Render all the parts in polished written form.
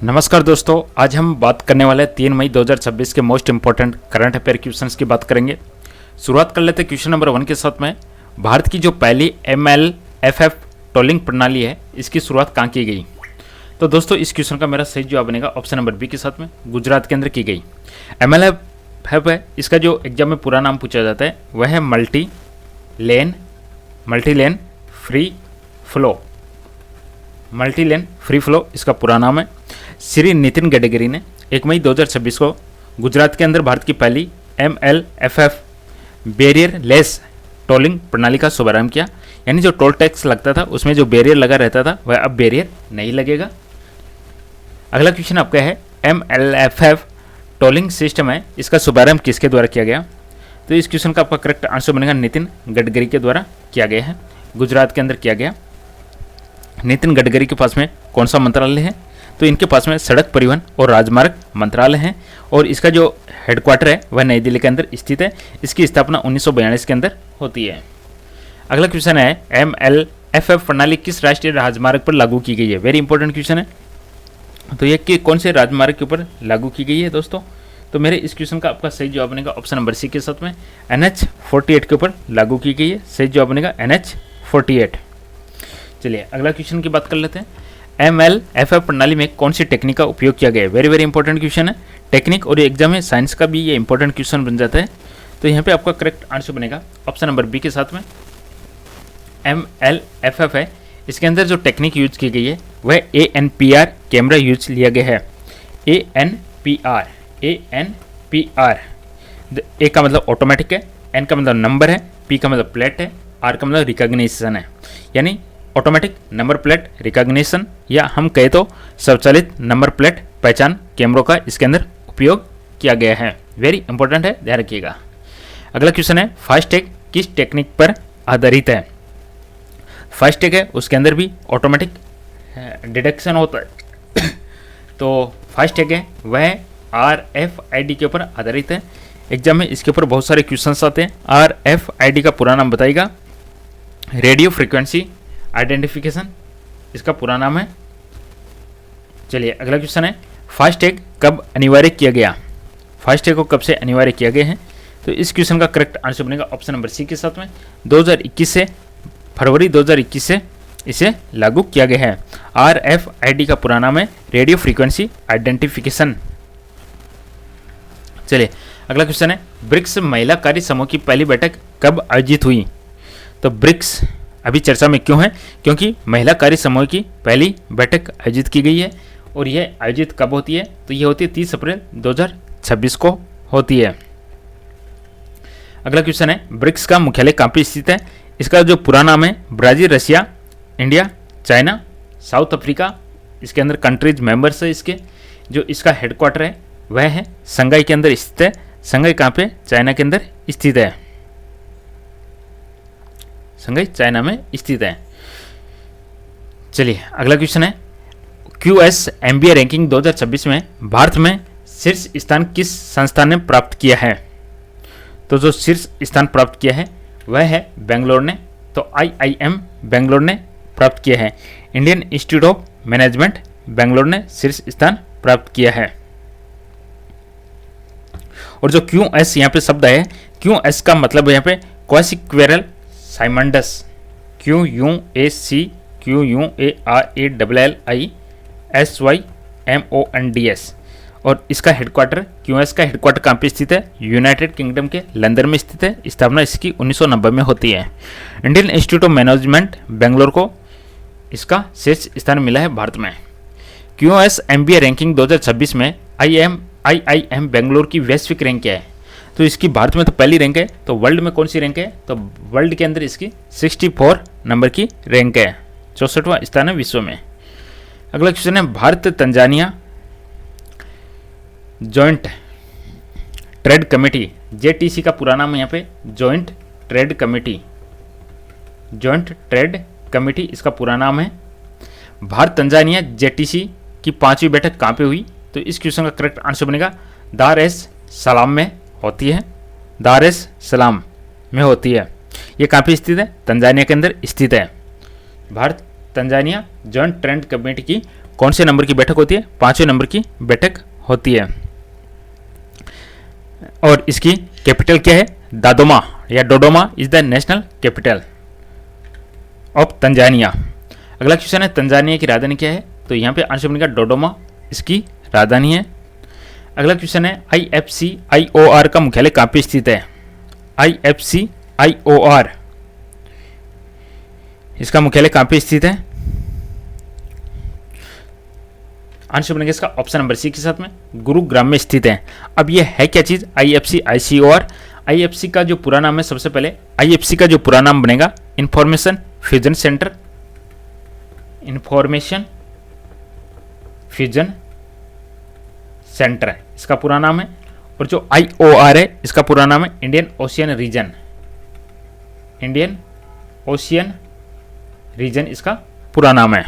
नमस्कार दोस्तों, आज हम बात करने वाले हैं 3 मई 2026 के most important current affair questions की बात करेंगे। शुरुआत कर लेते हैं क्वेश्चन नंबर 1 के साथ में। भारत की जो पहली MLFF टोलिंग प्रणाली है, इसकी शुरुआत कहाँ की गई? तो दोस्तों इस क्वेश्चन का मेरा सही जवाब बनेगा ऑप्शन नंबर बी के साथ में, गुजरात के अंदर की गई। MLFF है, इसका जो एग्जाम में पूरा नाम पूछा जाता है वह है मल्टी लेन फ्री फ्लो इसका पूरा नाम है। श्री नितिन गडकरी ने 1 मई 2026 को गुजरात के अंदर भारत की पहली MLFF बैरियर लेस टोलिंग प्रणाली का शुभारंभ किया। यानी जो टोल टैक्स लगता था उसमें जो बैरियर लगा रहता था वह अब बैरियर नहीं लगेगा। अगला क्वेश्चन आपका है MLFF टोलिंग सिस्टम है, इसका शुभारंभ किसके द्वारा किया गया? तो इस क्वेश्चन का आपका करेक्ट आंसर बनेगा नितिन गडकरी के द्वारा किया गया है, गुजरात के अंदर किया गया। नितिन गडकरी के पास में कौन सा मंत्रालय है? तो इनके पास में सड़क परिवहन और राजमार्ग मंत्रालय है और इसका जो हेडक्वार्टर है वह नई दिल्ली के अंदर स्थित है। इसकी स्थापना 1942 के अंदर होती है। अगला क्वेश्चन है MLFF प्रणाली किस राष्ट्रीय राजमार्ग पर लागू की गई है? वेरी इंपॉर्टेंट क्वेश्चन है। तो ये कि कौन से राजमार्ग के ऊपर लागू की गई है दोस्तों? तो मेरे इस क्वेश्चन का आपका सही जवाब बनेगा ऑप्शन नंबर सी के साथ में, NH48 के ऊपर लागू की गई है। सही जवाब बनेगा NH48। चलिए अगला क्वेश्चन की बात कर लेते हैं। MLFF प्रणाली में कौन सी टेक्निक का उपयोग किया गया है? वेरी वेरी इंपॉर्टेंट क्वेश्चन है। टेक्निक और एग्जाम में साइंस का भी ये इंपॉर्टेंट क्वेश्चन बन जाता है। तो यहाँ पे आपका करेक्ट आंसर बनेगा ऑप्शन नंबर बी के साथ में, MLFF है। इसके अंदर जो टेक्निक यूज की गई है वह ANPR कैमरा यूज लिया गया है। ANPR ए का मतलब ऑटोमेटिक है, N का मतलब नंबर है, P का मतलब प्लेट है, R का मतलब रिकॉग्निशन है। यानी ऑटोमेटिक नंबर प्लेट रिकॉग्निशन या हम कहे तो स्वचालित नंबर प्लेट पहचान कैमरों का इसके अंदर उपयोग किया गया है। वेरी इंपॉर्टेंट है, ध्यान रखिएगा। अगला क्वेश्चन है फास्टैग किस टेक्निक पर आधारित है? फास्टैग है उसके अंदर भी ऑटोमेटिक डिटेक्शन होता है। तो फास्टैग है वह RFID के ऊपर आधारित है। एग्जाम में इसके ऊपर बहुत सारे क्वेश्चंस आते हैं। RFID का पूरा नाम बताइएगा, रेडियो फ्रीक्वेंसी आइडेंटिफिकेशन इसका पूरा नाम है। चलिए अगला क्वेश्चन है फास्टैग कब अनिवार्य किया गया? फास्टैग को कब से अनिवार्य किया गया है? तो इस क्वेश्चन का करेक्ट आंसर बनेगा ऑप्शन नंबर सी के साथ में, 2021 से फरवरी 2021 से इसे लागू किया गया है। RFID का पूरा नाम है रेडियो फ्रीक्वेंसी आइडेंटिफिकेशन। चलिए अगला क्वेश्चन है ब्रिक्स महिला कार्य समूह की पहली बैठक कब आयोजित हुई? तो ब्रिक्स अभी चर्चा में क्यों है? क्योंकि महिला कार्य समूह की पहली बैठक आयोजित की गई है। और यह आयोजित कब होती है? तो यह होती है 30 अप्रैल 2026 को होती है। अगला क्वेश्चन है ब्रिक्स का मुख्यालय कहाँ पे स्थित है? इसका जो पूरा नाम है Brazil, Russia, India, China, south Africa इसके अंदर कंट्रीज मेंबर्स है। इसके जो इसका हेडक्वार्टर है वह है शंघाई के अंदर स्थित है। शंघाई कहाँ पे? चाइना के अंदर स्थित है। शंघाई चाइना में स्थित है। चलिए अगला क्वेश्चन है QS MBA रैंकिंग 2026 में भारत में शीर्ष स्थान किस संस्थान ने प्राप्त किया है? तो जो शीर्ष स्थान प्राप्त किया है वह है बेंगलोर ने। तो IIM बेंगलोर ने प्राप्त किया है। Indian institute of management Bangalore ने शीर्ष स्थान प्राप्त किया है। और जो QS यहाँ पे शब्द है, QS का मतलब यहाँ पे क्वासिक्वेरल साइमंडस, QUACQUARALLISYMONDS। और इसका हेडक्वार्टर QS का हेडक्वार्टर कहाँ पे स्थित है? यूनाइटेड किंगडम के लंदन में स्थित है। स्थापना इसकी 1990 में होती है। Indian institute of management Bangalore को इसका शीर्ष स्थान मिला है भारत में। QS MBA रैंकिंग 2026 में IIM बेंगलोर की वैश्विक रैंक क्या है? तो इसकी भारत में तो पहली रैंक है, तो वर्ल्ड में कौन सी रैंक है? तो वर्ल्ड के अंदर इसकी 64 नंबर की रैंक है, 64वां स्थान है विश्व में। अगला क्वेश्चन है Bharat Tanzania joint trade committee, JTC का पूरा नाम है यहाँ पे जॉइंट ट्रेड कमेटी इसका पूरा नाम है। भारत तंजानिया JTC की 5वीं बैठक कहाँ पे हुई? तो इस क्वेश्चन का करेक्ट आंसर बनेगा दार एस सलाम में होती है। दार एस सलाम में होती है। ये कहाँ पे स्थित है? तंजानिया के अंदर स्थित है। Bharat Tanzania joint trade committee की कौन से नंबर की बैठक होती है? 5वें नंबर की बैठक होती है। और इसकी कैपिटल क्या है? दादोमा या Dodoma is the national capital of Tanzania. अगला क्वेश्चन है तंजानिया की राजधानी क्या है? तो यहाँ पे आंसर बनेगा डोडोमा इसकी राजधानी है। अगला क्वेश्चन है IFC-IOR का मुख्यालय कहाँ पे स्थित है? IFC-IOR इसका मुख्यालय कहाँ पे स्थित है? आंसर बनेगा इसका ऑप्शन नंबर सी के साथ में गुरुग्राम में स्थित है। अब ये है क्या चीज IFC-ICOR? IFC का जो पूरा नाम है, सबसे पहले IFC का जो पूरा नाम बनेगा information fusion centre, information fusion centre है इसका पूरा नाम है। और जो IOR है इसका पूरा नाम है Indian Ocean Region, Indian Ocean Region इसका पूरा नाम है।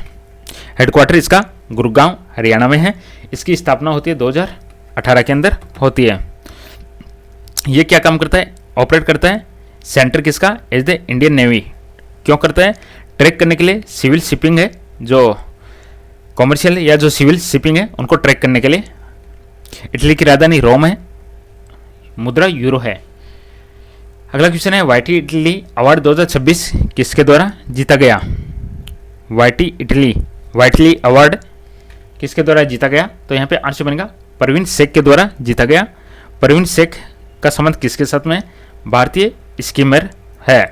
हेडक्वार्टर इसका गुरुग्राम हरियाणा में है। इसकी स्थापना होती है 2018 के अंदर होती है। ये क्या काम करता है? ऑपरेट करता है सेंटर किसका? As the Indian Navy. क्यों करता है? ट्रैक करने के लिए सिविल शिपिंग है, जो कॉमर्शियल या जो सिविल शिपिंग है उनको ट्रैक करने के लिए। इटली की राजधानी रोम है, मुद्रा यूरो है। अगला क्वेश्चन है वाइटी इटली अवार्ड 2026 किसके द्वारा जीता गया? वाइटली अवार्ड किसके द्वारा जीता गया? तो यहाँ पे आंसर बनेगा परवीन शेख के द्वारा जीता गया। परवीन शेख का संबंध किसके साथ में? भारतीय स्कीमर है।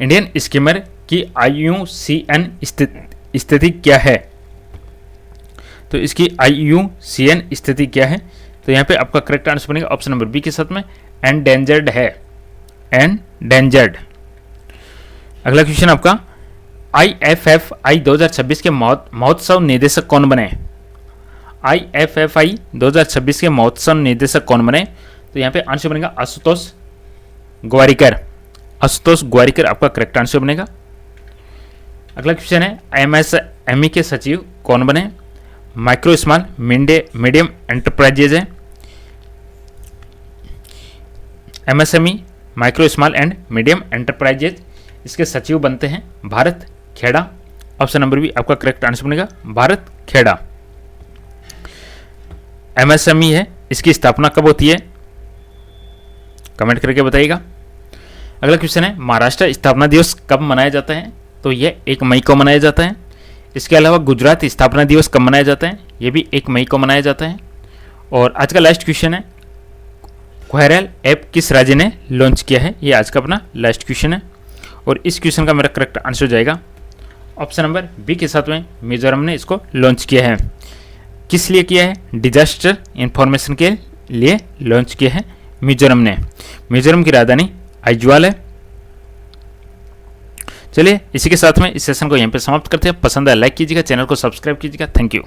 इंडियन स्कीमर की IUCN स्थिति क्या है? तो इसकी IUCN स्थिति क्या है? तो यहाँ पे आपका करेक्ट आंसर बनेगा ऑप्शन नंबर बी के साथ में एंडेंजर्ड है, एंडेंजर्ड। अगला क्वेश्चन आपका IFFI 2026 के महोत्सव निदेशक कौन बने? IFFI 2026 के महोत्सव निदेशक कौन बने? तो यहाँ पे आंसर बनेगा आशुतोष ग्वारिकर। आशुतोष ग्वारिकर आपका करेक्ट आंसर बनेगा। अगला क्वेश्चन है MSME के सचिव कौन बने? माइक्रो स्मॉल मीडियम एंटरप्राइजेज है। MSME micro small and medium enterprises इसके सचिव बनते हैं Bharat Khera. Option number B आपका करेक्ट आंसर बनेगा भारत खेड़ा। MSME है, इसकी स्थापना कब होती है? कमेंट करके बताइएगा। अगला क्वेश्चन है महाराष्ट्र स्थापना दिवस कब मनाया जाता है? तो यह 1 मई को मनाया जाता है। इसके अलावा गुजरात स्थापना दिवस कब मनाया जाता है? यह भी 1 मई को मनाया जाता है। और आज का लास्ट क्वेश्चन है क्वेरल ऐप किस राज्य ने लॉन्च किया है? ये आज का अपना लास्ट क्वेश्चन है। और इस क्वेश्चन का मेरा करेक्ट आंसर हो जाएगा ऑप्शन नंबर बी के साथ में मिजोरम ने इसको लॉन्च किया है। किस लिए किया है? डिजास्टर इंफॉर्मेशन के लिए लॉन्च किया है मिजोरम ने। मिजोरम की राजधानी आइजवाल है। चलिए इसी के साथ में इस सेशन को यहाँ पे समाप्त करते हैं। पसंद है लाइक कीजिएगा, चैनल को सब्सक्राइब कीजिएगा। Thank you.